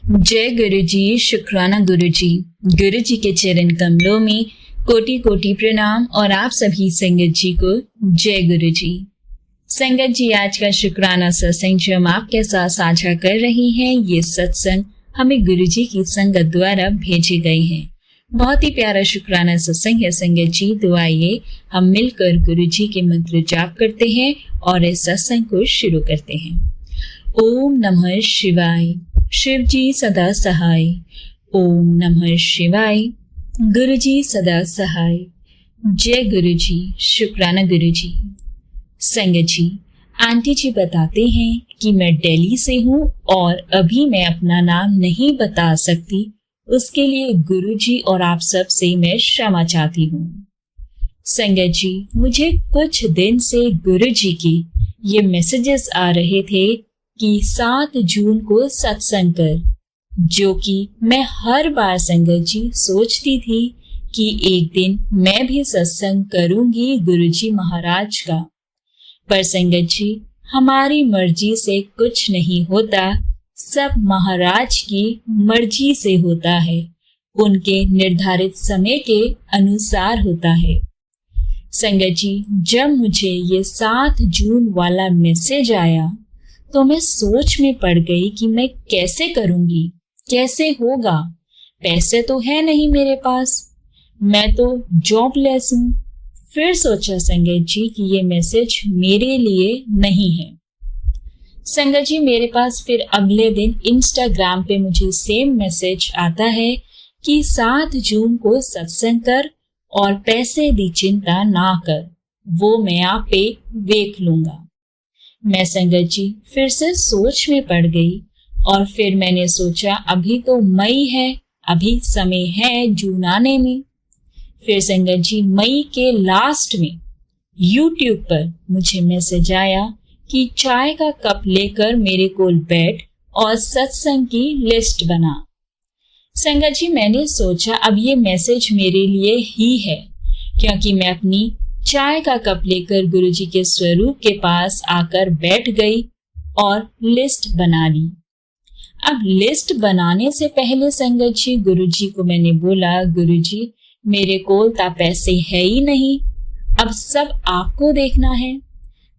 जय गुरु जी। शुक्राना गुरु जी। गुरु जी के चरण कमलों में कोटि कोटि प्रणाम और आप सभी संगत जी को जय गुरु जी। संगत जी, आज का शुक्राना सत्संग जो हम आपके साथ साझा कर रही हैं, ये सत्संग हमें गुरु जी की संगत द्वारा भेजे गए हैं। बहुत ही प्यारा शुक्राना सत्संग है संगत जी। तो आइए हम मिलकर गुरु जी के मंत्र जाप करते हैं और इस सत्संग को शुरू करते हैं। ओम नमः शिवाय। शिव जी सदा सहाय। ओम नमः शिवाय। गुरु जी सदा सहाय। जय गुरु जी। शुक्राना गुरु जी। संगत जी, आंटी जी बताते हैं कि मैं दिल्ली से हूँ और अभी मैं अपना नाम नहीं बता सकती, उसके लिए गुरु जी और आप सब से मैं क्षमा चाहती हूँ। संगत जी, मुझे कुछ दिन से गुरु जी के ये मैसेजेस आ रहे थे कि 7 जून को सत्संग कर, जो कि मैं हर बार संगत जी सोचती थी कि एक दिन मैं भी सत्संग करूंगी गुरुजी महाराज का। पर संगत जी, हमारी मर्जी से कुछ नहीं होता, सब महाराज की मर्जी से होता है, उनके निर्धारित समय के अनुसार होता है। संगत जी, जब मुझे ये 7 जून वाला मैसेज आया तो मैं सोच में पड़ गई कि मैं कैसे करूंगी, कैसे होगा। पैसे तो है नहीं मेरे पास, मैं तो जॉबलेस हूँ। फिर सोचा संगत जी कि ये मैसेज मेरे लिए नहीं है। संगत जी, मेरे पास फिर अगले दिन इंस्टाग्राम पे मुझे सेम मैसेज आता है कि 7 जून को सत्संग कर और पैसे दी चिंता ना कर, वो मैं आप पे देख लूंगा। मैं संगत जी फिर से सोच में पड़ गई और फिर मैंने सोचा अभी तो मई है, अभी समय है जून आने में। फिर संगत जी मई के लास्ट में YouTube पर मुझे मैसेज आया कि चाय का कप लेकर मेरे कोल बैठ और सत्संग की लिस्ट बना। संगत जी, मैंने सोचा अब ये मैसेज मेरे लिए ही है, क्योंकि मैं अपनी चाय का कप लेकर गुरुजी के स्वरूप के पास आकर बैठ गई और लिस्ट बना ली। अब लिस्ट बनाने से पहले संगत जी गुरुजी को मैंने बोला, गुरुजी मेरे कोल ता पैसे है ही नहीं, अब सब आपको देखना है।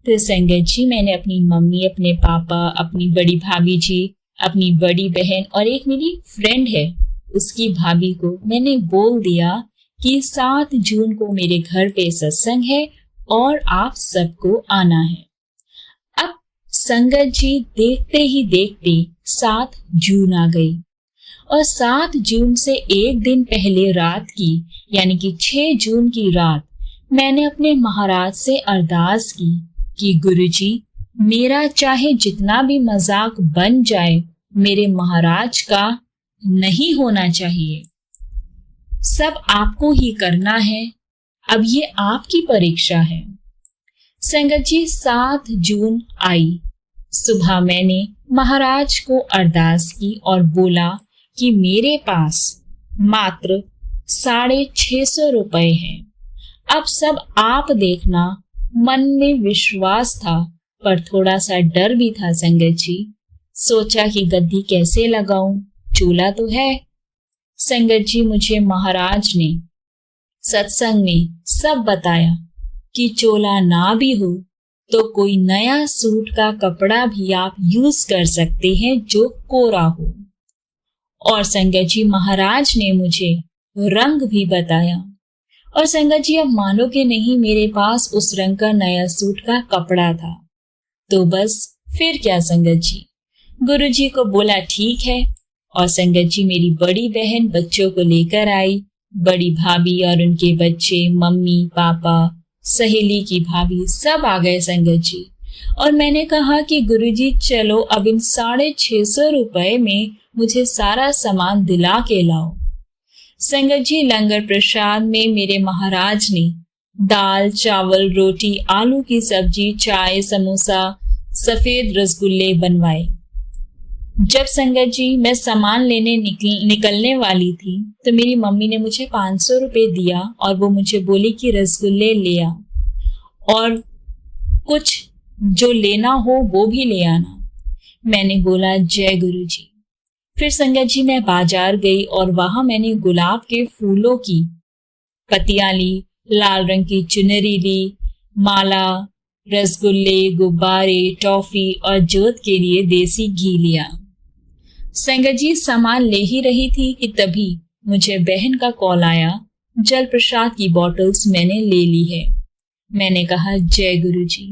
तो संगत जी मैंने अपनी मम्मी, अपने पापा, अपनी बड़ी भाभी जी, अपनी बड़ी बहन और एक मेरी फ्रेंड है उसकी भाभी को मैंने बोल दिया कि 7 जून को मेरे घर पे सत्संग है और आप सबको आना है। अब संगत जी देखते ही देखते 7 जून आ गई और 7 जून से एक दिन पहले रात की यानी कि 6 जून की रात मैंने अपने महाराज से अरदास की कि गुरुजी मेरा चाहे जितना भी मजाक बन जाए, मेरे महाराज का नहीं होना चाहिए, सब आपको ही करना है, अब ये आपकी परीक्षा है। संगत जी 7 जून आई, सुबह मैंने महाराज को अरदास की और बोला कि मेरे पास मात्र 650 रुपए हैं, अब सब आप देखना। मन में विश्वास था पर थोड़ा सा डर भी था संगत जी। सोचा कि गद्दी कैसे लगाऊं, चूल्हा तो है। संगत जी मुझे महाराज ने सत्संग में सब बताया कि चोला ना भी हो तो कोई नया सूट का कपड़ा भी आप यूज कर सकते हैं जो कोरा हो। और संगत जी महाराज ने मुझे रंग भी बताया। और संगत जी अब मानोगे नहीं, मेरे पास उस रंग का नया सूट का कपड़ा था। तो बस फिर क्या संगत जी, गुरु जी को बोला ठीक है। और संगत जी मेरी बड़ी बहन बच्चों को लेकर आई, बड़ी भाभी और उनके बच्चे, मम्मी पापा, सहेली की भाभी सब आ गए संगत जी। और मैंने कहा कि गुरुजी चलो अब इन 650 रुपए में मुझे सारा सामान दिला के लाओ। संगत जी लंगर प्रसाद में मेरे महाराज ने दाल, चावल, रोटी, आलू की सब्जी, चाय, समोसा, सफेद रसगुल्ले बनवाए। जब संगत जी मैं सामान लेने निकलने वाली थी तो मेरी मम्मी ने मुझे 500 रुपए दिया और वो मुझे बोली कि रसगुल्ले ले आ और कुछ जो लेना हो वो भी ले आना। मैंने बोला जय गुरु जी। फिर संगत जी मैं बाजार गई और वहां मैंने गुलाब के फूलों की पत्तियां ली, लाल रंग की चुनरी ली, माला, रसगुल्ले, गुब्बारे, टॉफी और जोत के लिए देसी घी लिया। संगत जी सामान ले ही रही थी कि तभी मुझे बहन का कॉल आया। जल प्रसाद की बॉटल्स मैंने ले ली है। मैंने कहा जय गुरु जी।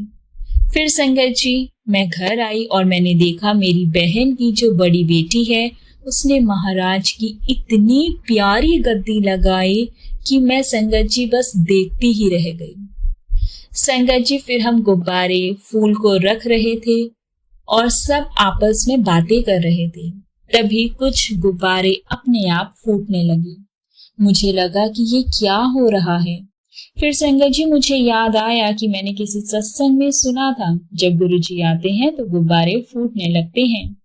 फिर संगत जी मैं घर आई और मैंने देखा मेरी बहन की जो बड़ी बेटी है उसने महाराज की इतनी प्यारी गद्दी लगाई कि मैं संगत जी बस देखती ही रह गई। संगत जी फिर हम गुब्बारे फूल को रख रहे थे और सब आपस में बातें कर रहे थे। तभी कुछ गुब्बारे अपने आप फूटने लगे। मुझे लगा कि ये क्या हो रहा है। फिर संगत जी मुझे याद आया कि मैंने किसी सत्संग में सुना था जब गुरुजी आते हैं तो गुब्बारे फूटने लगते हैं।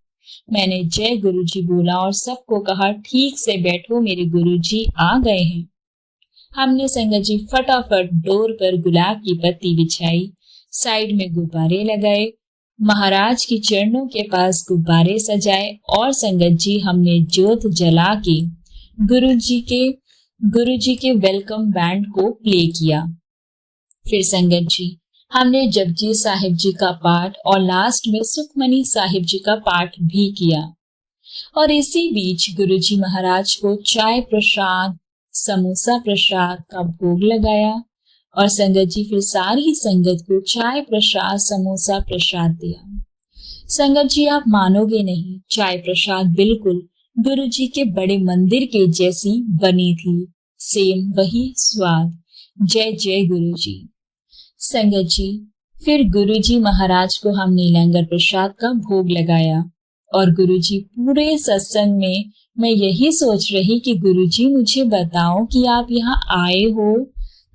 मैंने जय गुरुजी बोला और सबको कहा ठीक से बैठो, मेरे गुरुजी आ गए हैं। हमने संगत जी फटाफट डोर पर गुलाब की पत्ती बिछाई, साइड में गुब्बारे लगाए, महाराज की चरणों के पास गुब्बारे सजाए और संगत जी हमने जोत जला के गुरुजी के वेलकम बैंड को प्ले किया। फिर संगत जी हमने जपजी साहिब जी का पाठ और लास्ट में सुखमनी साहिब जी का पाठ भी किया। और इसी बीच गुरुजी महाराज को चाय प्रसाद, समोसा प्रसाद का भोग लगाया और संगत जी फिर सारी संगत को चाय प्रसाद, समोसा प्रसाद दिया। संगत जी आप मानोगे नहीं, चाय प्रसाद बिल्कुल गुरुजी के बड़े मंदिर के जैसी बनी थी, सेम वही स्वाद। जय जय गुरुजी। संगत जी फिर गुरुजी महाराज को हमने लंगर प्रसाद का भोग लगाया और गुरुजी पूरे सत्संग में मैं यही सोच रही कि गुरुजी मुझे बताओ कि आप यहाँ आए हो।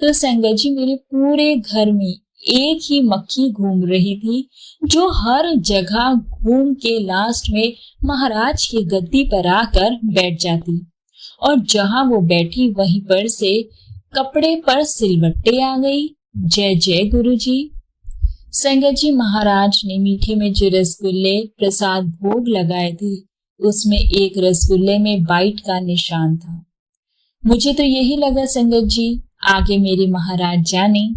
तो संगत जी मेरे पूरे घर में एक ही मक्खी घूम रही थी जो हर जगह घूम के लास्ट में महाराज की गद्दी पर आकर बैठ जाती और जहां वो बैठी वहीं पर से कपड़े पर सिलवट्टे आ गई। जय जय गुरुजी। संगत जी महाराज ने मीठे में जो रसगुल्ले प्रसाद भोग लगाए थे उसमें एक रसगुल्ले में बाइट का निशान था। मुझे तो यही लगा संगत जी आगे मेरे महाराज जाने।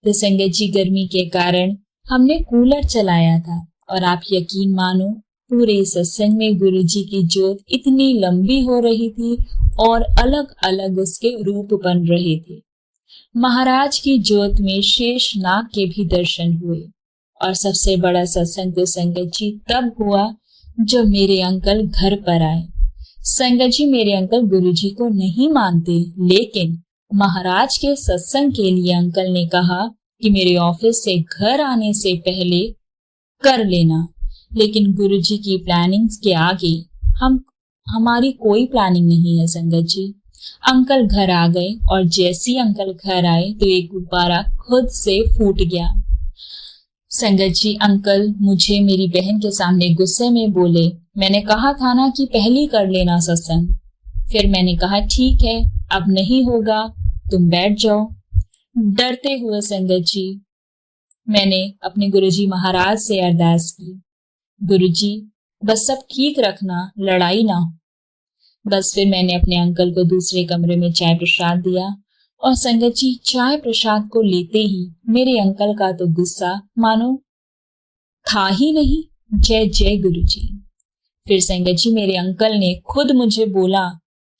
तो संगत जी गर्मी के कारण हमने कूलर चलाया था और आप यकीन मानो पूरे सत्संग में गुरुजी की जोत इतनी लंबी हो रही थी और अलग अलग उसके रूप बन रहे थे। महाराज की जोत में शेष नाग के भी दर्शन हुए और सबसे बड़ा सत्संग तो संगत जी तब हुआ जब मेरे अंकल घर पर आए। संगत जी मेरे अंकल गुरुजी को नहीं मानते, लेकिन महाराज के सत्संग के लिए अंकल ने कहा कि मेरे ऑफिस से घर आने से पहले कर लेना, लेकिन गुरुजी की प्लानिंग्स के आगे हमारी कोई प्लानिंग नहीं है। संगत जी अंकल घर आ गए और जैसे ही अंकल घर आए तो एक गुब्बारा खुद से फूट गया। संगत जी अंकल मुझे मेरी बहन के सामने गुस्से में बोले, मैंने कहा था ना कि पहले कर लेना सत्संग। फिर मैंने कहा ठीक है अब नहीं होगा, तुम बैठ जाओ। डरते हुए संगत जी मैंने अपने गुरुजी महाराज से अरदास की, गुरुजी बस सब ठीक रखना, लड़ाई ना हो। बस फिर मैंने अपने अंकल को दूसरे कमरे में चाय प्रसाद दिया और संगत जी चाय प्रसाद को लेते ही मेरे अंकल का तो गुस्सा मानो था ही नहीं। जय जय गुरुजी। फिर संगत जी मेरे अंकल ने खुद मुझे बोला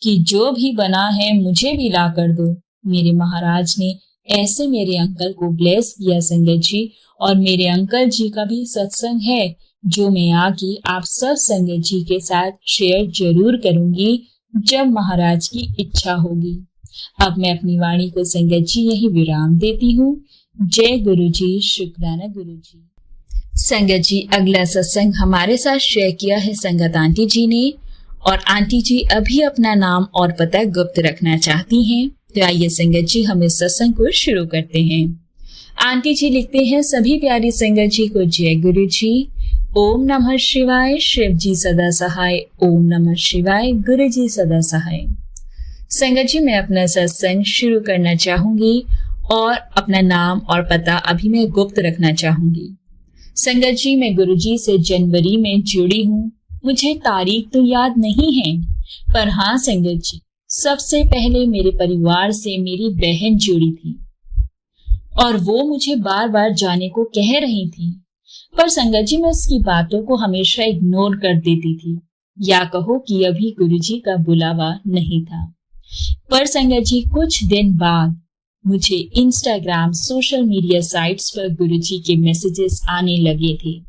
कि जो भी बना है मुझे भी ला कर दो। मेरे महाराज ने ऐसे मेरे अंकल को ब्लेस किया संगत जी, और मेरे अंकल जी का भी सत्संग है जो मैं आगे आप सब संगत जी के साथ शेयर जरूर करूंगी जब महाराज की इच्छा होगी। अब मैं अपनी वाणी को संगत जी यही विराम देती हूँ। जय गुरुजी, शुक्राना गुरुजी। संगत जी अगला सत्संग हमारे साथ शेयर किया है संगत आंटी जी ने, और आंटी जी अभी अपना नाम और पता गुप्त रखना चाहती हैं। तो आइए संगत जी हम इस सत्संग को शुरू करते हैं। आंटी जी लिखते हैं, सभी प्यारी संगत जी को जय गुरु जी। ओम नमः शिवाय, शिव जी सदा सहाय। ओम नमः शिवाय, गुरु जी सदा सहाय। संगत जी मैं अपना सत्संग शुरू करना चाहूंगी और अपना नाम और पता अभी मैं गुप्त रखना चाहूंगी। संगत जी मैं गुरु जी से जनवरी में जुड़ी हूँ। मुझे तारीख तो याद नहीं है, पर हाँ संगत जी, सबसे पहले मेरे परिवार से मेरी बहन जुड़ी थी और वो मुझे बार बार जाने को कह रही थी, पर संगत जी मैं उसकी बातों को हमेशा इग्नोर कर देती थी, या कहो कि अभी गुरुजी का बुलावा नहीं था। पर संगत जी कुछ दिन बाद मुझे इंस्टाग्राम, सोशल मीडिया साइट्स पर गुरुजी के मैसेजेस आने लगे थे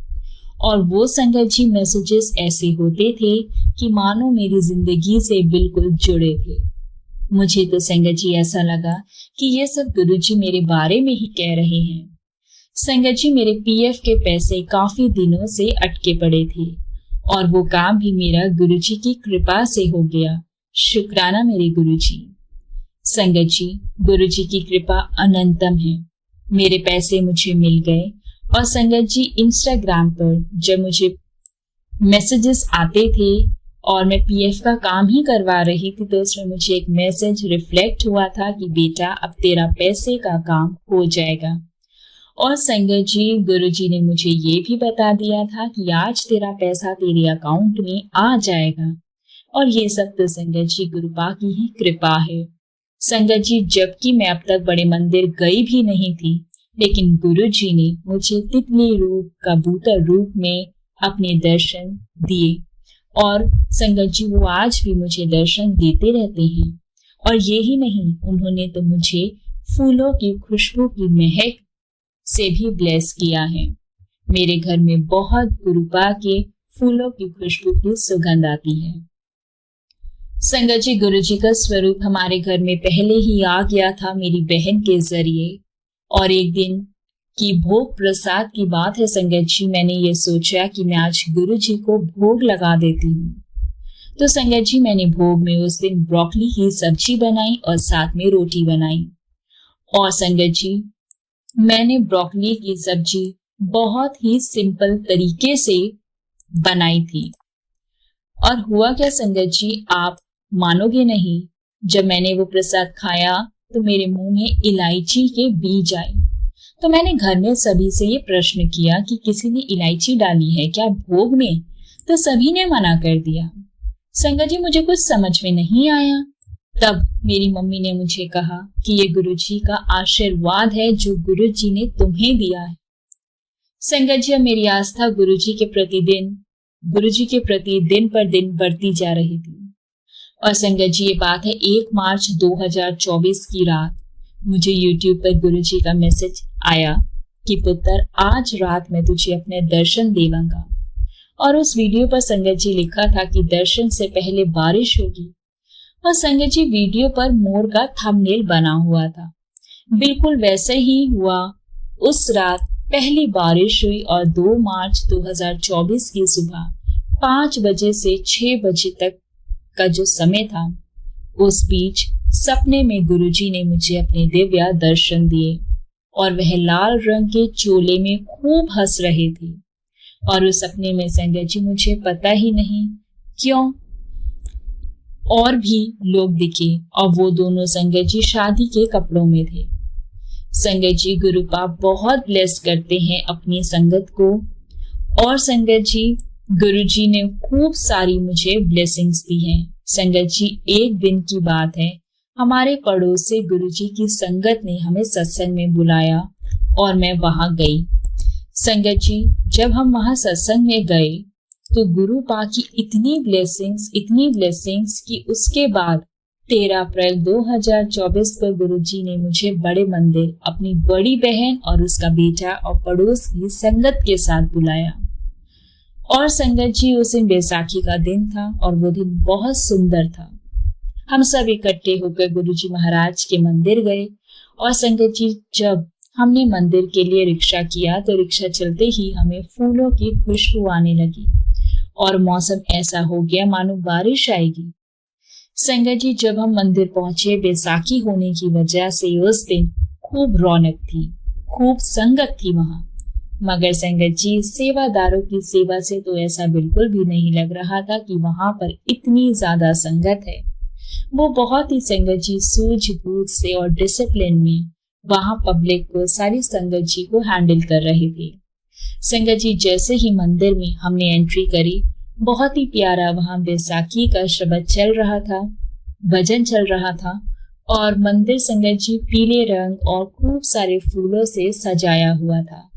और वो संगत जी मैसेजेस ऐसे होते थे कि मानो मेरी जिंदगी से बिल्कुल जुड़े थे। मुझे तो संगत जी ऐसा लगा कि ये सब गुरुजी मेरे बारे में ही कह रहे हैं। संगत जी मेरे पीएफ के पैसे काफी दिनों से अटके पड़े थे और वो काम भी मेरा गुरुजी की कृपा से हो गया। शुक्राना मेरे गुरुजी। संगत जी गुरुजी की कृपा अनंतम है। मेरे पैसे मुझे मिल गए और संगत जी इंस्टाग्राम पर जब मुझे मैसेजेस आते थे और मैं पीएफ का काम ही करवा रही थी तो उसमें मुझे एक मैसेज रिफ्लेक्ट हुआ था कि बेटा अब तेरा पैसे का काम हो जाएगा। और संगत जी गुरुजी ने मुझे ये भी बता दिया था कि आज तेरा पैसा तेरे अकाउंट में आ जाएगा। और ये सब तो संगत जी गुरुपा की ही कृपा है। संगत जी जबकि मैं अब तक बड़े मंदिर गई भी नहीं थी, लेकिन गुरुजी ने मुझे तितली रूप, कबूतर रूप में अपने दर्शन दिए और संगत जी वो आज भी मुझे दर्शन देते रहते हैं। और ये ही नहीं, उन्होंने तो मुझे फूलों की खुशबू की महक से भी ब्लेस किया है। मेरे घर में बहुत गुरुपा के फूलों की खुशबू की सुगंध आती है। संगत जी गुरुजी का स्वरूप हमारे घर में पहले ही आ गया था मेरी बहन के जरिए। और एक दिन की भोग प्रसाद की बात है संगत जी, मैंने ये सोचा कि मैं आज गुरुजी को भोग लगा देती हूँ। तो संगत जी मैंने भोग में उस दिन ब्रोकली की सब्जी बनाई और साथ में रोटी बनाई। और संगत जी मैंने ब्रोकली की सब्जी बहुत ही सिंपल तरीके से बनाई थी। और हुआ क्या संगत जी, आप मानोगे नहीं, जब मैंने वो प्रसाद खाया तो मेरे मुंह में इलायची के बीज आए। तो मैंने घर में सभी से ये प्रश्न किया कि किसी ने इलायची डाली है क्या भोग में, तो सभी ने मना कर दिया। संगत जी मुझे कुछ समझ में नहीं आया। तब मेरी मम्मी ने मुझे कहा कि ये गुरुजी का आशीर्वाद है जो गुरुजी ने तुम्हें दिया है। संगत जी अब मेरी आस्था गुरुजी के प्रति दिन पर दिन बढ़ती जा रही थी। और संगत जी ये बात है 1 मार्च 2024 की रात मुझे YouTube पर गुरुजी का मैसेज आया कि पुत्र आज रात मैं तुझे अपने दर्शन देवांगा। और उस वीडियो पर संगत जी लिखा था कि दर्शन से पहले बारिश होगी। और संगत जी वीडियो पर मोर का थंबनेल बना हुआ था। बिल्कुल वैसे ही हुआ। उस रात पहली बारिश हुई और 2 मार्च 2024 की सुबह 5 बजे से 6 बजे तक का जो समय था, उस बीच सपने में गुरुजी ने मुझे अपने दिव्य दर्शन दिए और वह लाल रंग के चोले में खूब हंस रहे थे। और उस सपने में संगत जी मुझे पता ही नहीं क्यों और भी लोग दिखे और वो दोनों संगत जी शादी के कपड़ों में थे। संगत जी गुरुपा बहुत ब्लेस करते हैं अपनी संगत को। और संगत जी गुरुजी ने खूब सारी मुझे ब्लेसिंग्स दी हैं। संगत जी एक दिन की बात है, हमारे पड़ोस से गुरुजी की संगत ने हमें सत्संग में बुलाया और मैं वहां गई। संगत जी जब हम वहां सत्संग में गए तो गुरुपा की इतनी ब्लेसिंग्स कि उसके बाद 13 अप्रैल 2024 को गुरुजी ने मुझे बड़े मंदिर अपनी बड़ी बहन और उसका बेटा और पड़ोस की संगत के साथ बुलाया। और संगत जी उस दिन बैसाखी का दिन था और वो दिन बहुत सुंदर था। हम सब इकट्ठे होकर गुरुजी महाराज के मंदिर गए। और संगत जी जब हमने मंदिर के लिए रिक्शा किया तो रिक्शा चलते ही हमें फूलों की खुशबू आने लगी और मौसम ऐसा हो गया मानो बारिश आएगी। संगत जी जब हम मंदिर पहुंचे, बैसाखी होने की वजह से उस दिन खूब रौनक थी, खूब संगत थी वहां। मगर संगत जी सेवादारों की सेवा से तो ऐसा बिल्कुल भी नहीं लग रहा था कि वहां पर इतनी ज्यादा संगत है। वो बहुत ही संगत जी सूझबूझ से और डिसिप्लिन में वहां पब्लिक को, सारी संगत जी को हैंडल कर रहे थे। संगत जी जैसे ही मंदिर में हमने एंट्री करी बहुत ही प्यारा वहां बैसाखी का शब्द चल रहा था, भजन चल रहा था और मंदिर संगत जी पीले रंग और खूब सारे फूलों से सजाया हुआ था।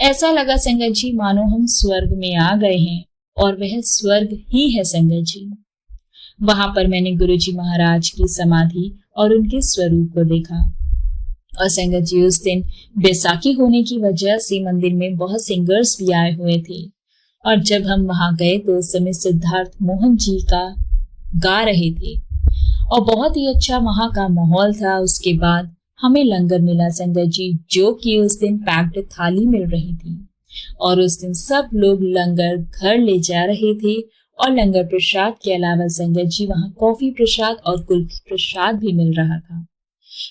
ऐसा लगा संगत जी मानो हम स्वर्ग में आ गए हैं और वह स्वर्ग ही है संगत जी। वहां पर मैंने गुरुजी महाराज की समाधि और उनके स्वरूप को देखा। और संगत जी उस दिन बैसाखी होने की वजह से मंदिर में बहुत सिंगर्स भी आए हुए थे और जब हम वहां गए तो उस समय सिद्धार्थ मोहन जी का गा रहे थे और बहुत ही अच्छा वहां का माहौल था। उसके बाद हमें लंगर मिला संगत जी, जो कि उस दिन पैक्ड थाली मिल रही थी और उस दिन सब लोग लंगर घर ले जा रहे थे और लंगर प्रसाद के अलावा संगत जी वहां कॉफी प्रसाद और कुल्फी प्रसाद भी मिल रहा था।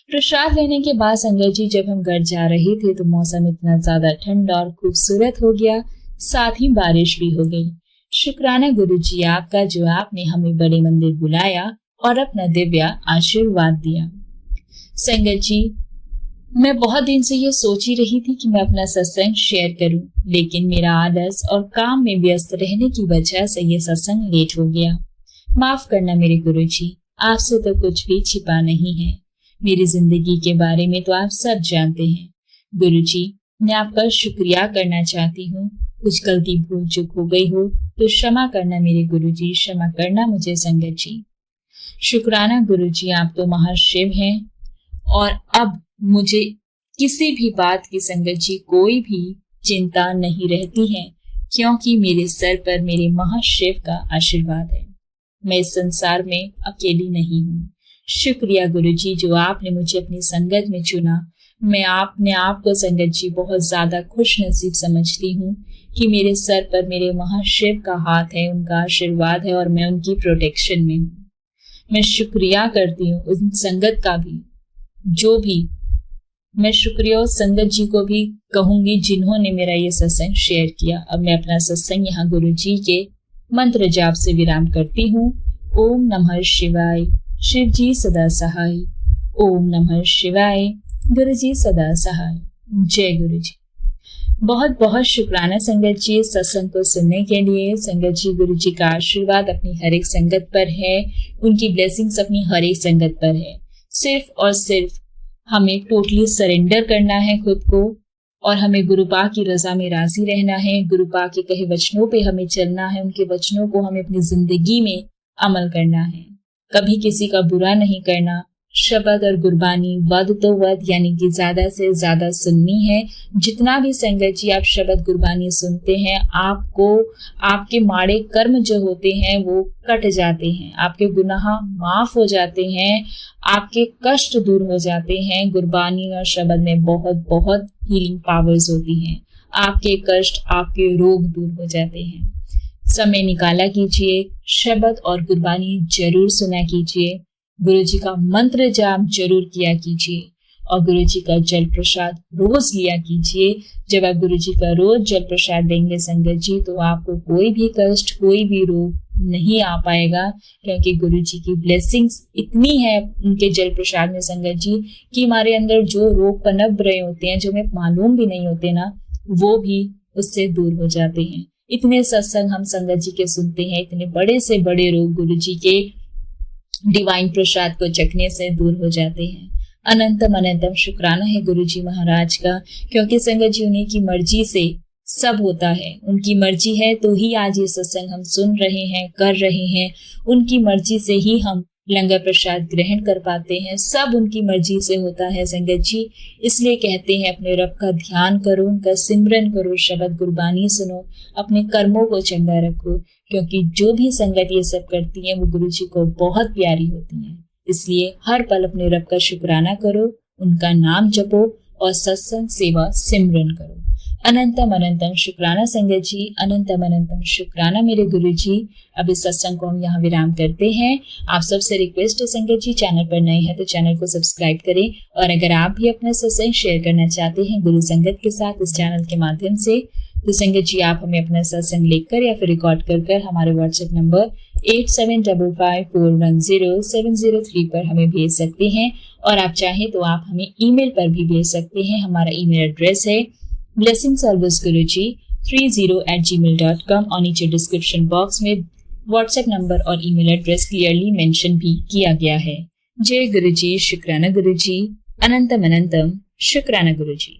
प्रसाद लेने के बाद संगत जी जब हम घर जा रहे थे तो मौसम इतना ज्यादा ठंडा और खूबसूरत हो गया, साथ ही बारिश भी हो गई। शुक्राना गुरुजी आपका जो आपने हमें बड़े मंदिर बुलाया और अपना दिव्य आशीर्वाद दिया। संगत जी मैं बहुत दिन से ये सोच ही रही थी कि मैं अपना सत्संग शेयर करूं, लेकिन मेरा आलस और काम में व्यस्त रहने की वजह से ये सत्संग लेट हो गया। माफ करना मेरे गुरुजी, आपसे तो कुछ भी छिपा नहीं है। मेरी जिंदगी के बारे में तो आप सब जानते हैं। गुरुजी मैं आपका शुक्रिया करना चाहती हूँ। कुछ गलती भूल चूक हो गई हो तो क्षमा करना मेरे गुरुजी, क्षमा करना मुझे संगत जी। शुक्राना गुरुजी, आप तो महाशिव हैं और अब मुझे किसी भी बात की संगत जी कोई भी चिंता नहीं रहती है, क्योंकि मेरे सर पर मेरे महाशिव का आशीर्वाद है। मैं इस संसार में अकेली नहीं हूँ। शुक्रिया गुरुजी जो आपने मुझे अपनी संगत में चुना। मैं अपने आप को संगत जी बहुत ज्यादा खुश नसीब समझती हूँ कि मेरे सर पर मेरे महाशिव का हाथ है, उनका आशीर्वाद है और मैं उनकी प्रोटेक्शन में हूँ। मैं शुक्रिया करती हूँ उन संगत का भी, जो भी मैं शुक्रिया उस संगत जी को भी कहूंगी जिन्होंने मेरा ये सत्संग शेयर किया। अब मैं अपना सत्संग यहाँ गुरुजी के मंत्र जाप से विराम करती हूँ। ओम नमः शिवाय, शिव जी सदा सहाय। ओम नमः शिवाय, गुरु जी सदा सहाय। जय गुरु जी। बहुत बहुत शुक्राना संगत जी सत्संग को सुनने के लिए। संगत जी गुरु जी का आशीर्वाद अपनी हर एक संगत पर है, उनकी ब्लेसिंग्स अपनी हर एक संगत पर है। सिर्फ और सिर्फ हमें टोटली सरेंडर करना है खुद को और हमें गुरुपा की रजा में राजी रहना है। गुरुपा के कहे वचनों पे हमें चलना है, उनके वचनों को हमें अपनी जिंदगी में अमल करना है। कभी किसी का बुरा नहीं करना। शब्द और गुरबानी वद तो वद यानी कि ज्यादा से ज्यादा सुननी है। जितना भी संगत जी आप शब्द गुरबानी सुनते हैं, आपको आपके माड़े कर्म जो होते हैं वो कट जाते हैं, आपके गुनाह माफ हो जाते हैं, आपके कष्ट दूर हो जाते हैं। गुरबानी और शब्द में बहुत बहुत हीलिंग पावर्स होती हैं। आपके कष्ट, आपके रोग दूर हो जाते हैं। समय निकाला कीजिए, शब्द और गुरबानी जरूर सुना कीजिए, गुरु जी का मंत्र जाप जरूर किया कीजिए और गुरु जी का जल प्रसाद रोज लिया कीजिए। जब आप गुरु जी का रोज जल प्रसाद देंगे संगत जी तो आपको कोई भी कष्ट, कोई भी रोग नहीं आ पाएगा, क्योंकि गुरु जी की ब्लेसिंग्स इतनी है उनके जल प्रसाद में संगत जी कि हमारे अंदर जो रोग पनप रहे होते हैं, जो हमें मालूम भी नहीं होते ना, वो भी उससे दूर हो जाते हैं। इतने सत्संग हम संगत जी के सुनते हैं, इतने बड़े से बड़े रोग गुरु जी के डिवाइन प्रसाद को चखने से दूर हो जाते हैं। अनंतम अनंतम शुक्राना है गुरु जी महाराज का, क्योंकि संगत जी उन्हीं की मर्जी से सब होता है। उनकी मर्जी है तो ही आज ये सत्संग हम सुन रहे हैं, कर रहे हैं। उनकी मर्जी से ही हम लंगर प्रसाद ग्रहण कर पाते हैं। सब उनकी मर्जी से होता है संगत जी। इसलिए कहते हैं अपने रब का ध्यान करो, उनका सिमरन करो, शब्द गुरबानी सुनो, अपने कर्मों को चंगा रखो, क्योंकि जो भी संगत ये सब करती है वो गुरु जी को बहुत प्यारी होती है। इसलिए हर पल अपने रब का शुक्राना करो, उनका नाम जपो और सत्संग सेवा सिमरन करो। अनंतम अनंतम शुक्राना संगत जी, अनंतम अनंतम शुक्राना मेरे गुरु जी। अब इस सत्संग को हम यहाँ विराम करते हैं। आप सबसे रिक्वेस्ट है संगत जी, चैनल पर नए हैं तो चैनल को सब्सक्राइब करें और अगर आप भी अपना सत्संग शेयर करना चाहते हैं गुरु संगत के साथ इस चैनल के माध्यम से, तो संगत जी आप हमें अपना सत्संग लिखकर या फिर रिकॉर्ड कर हमारे व्हाट्सएप नंबर 8755410703 पर हमें भेज सकते हैं और आप चाहें तो आप हमें ईमेल पर भी भेज सकते हैं। हमारा ईमेल एड्रेस है blessingsalvasguruji 30@gmail.com और नीचे डिस्क्रिप्शन बॉक्स में व्हाट्सएप नंबर और ईमेल एड्रेस क्लियरली मेंशन भी किया गया है। जय गुरुजी, शुक्राना गुरुजी, अनंतम अनंतम शुक्राना गुरुजी।